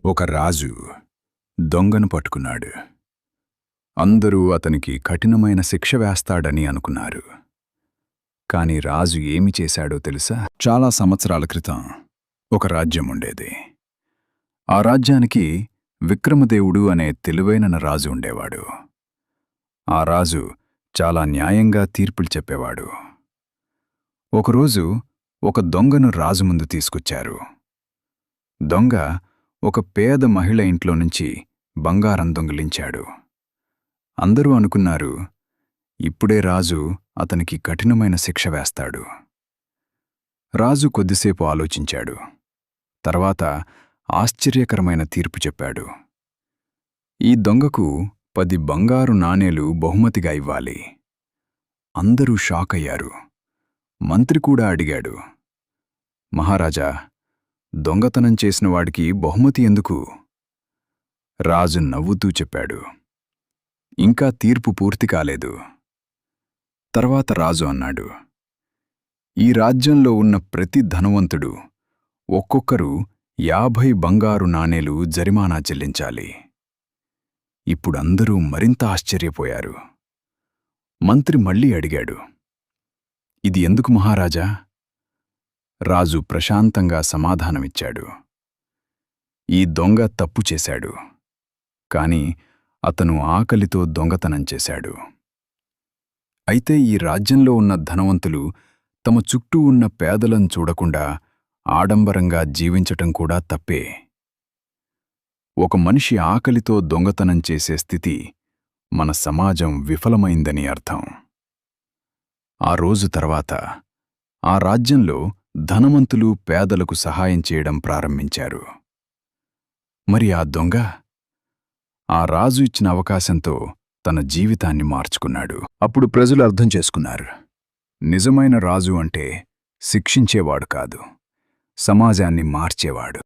ఒక రాజు దొంగను పట్టుకున్నాడు. అందరూ అతనికి కఠినమైన శిక్ష వేస్తాడని అనుకున్నారు. కాని రాజు ఏమి చేశాడో తెలుసా? చాలా సంవత్సరాల క్రితం ఒక రాజ్యం ఉండేది. ఆ రాజ్యానికి విక్రమదేవుడు అనే తెలివైన రాజు ఉండేవాడు. ఆ రాజు చాలా న్యాయంగా తీర్పులు చెప్పేవాడు. ఒకరోజు ఒక దొంగను రాజు ముందు తీసుకొచ్చారు. దొంగ ఒక పేద మహిళ ఇంట్లో నుంచి బంగారం దొంగిలించాడు. అందరూ అనుకున్నారు, ఇప్పుడే రాజు అతనికి కఠినమైన శిక్ష వేస్తాడు. రాజు కొద్దిసేపు ఆలోచించాడు. తర్వాత ఆశ్చర్యకరమైన తీర్పు చెప్పాడు. ఈ దొంగకు 10 బంగారు నాణేలు బహుమతిగా ఇవ్వాలి. అందరూ షాక్ అయ్యారు. మంత్రి కూడా అడిగాడు, మహారాజా, దొంగతనం చేసిన వాడికి బహుమతి ఎందుకు? రాజు నవ్వుతూ చెప్పాడు, ఇంకా తీర్పు పూర్తి కాలేదు. తర్వాత రాజు అన్నాడు, ఈ రాజ్యంలో ఉన్న ప్రతి ధనవంతుడు ఒక్కొక్కరు 50 బంగారు నాణేలు జరిమానా చెల్లించాలి. ఇప్పుడందరూ మరింత ఆశ్చర్యపోయారు. మంత్రి మళ్ళీ అడిగాడు, ఇది ఎందుకు మహారాజా? రాజు ప్రశాంతంగా సమాధానమిచ్చాడు, ఈ దొంగ తప్పు చేశాడు, కాని అతను ఆకలితో దొంగతనం చేశాడు. అయితే ఈ రాజ్యంలో ఉన్న ధనవంతులు తమ చుట్టూ ఉన్న పేదలను చూడకుండా ఆడంబరంగా జీవించటం కూడా తప్పే. ఒక మనిషి ఆకలితో దొంగతనం చేసే స్థితి మన సమాజం విఫలమైందని అర్థం. ఆ రోజు తర్వాత ఆ రాజ్యంలో ధనవంతులు పేదలకు సహాయం చేయడం ప్రారంభించారు. మరి ఆ దొంగ ఆ రాజు ఇచ్చిన అవకాశంతో తన జీవితాన్ని మార్చుకున్నాడు. అప్పుడు ప్రజలు అర్థం చేసుకున్నారు, నిజమైన రాజు అంటే శిక్షించేవాడు కాదు, సమాజాన్ని మార్చేవాడు.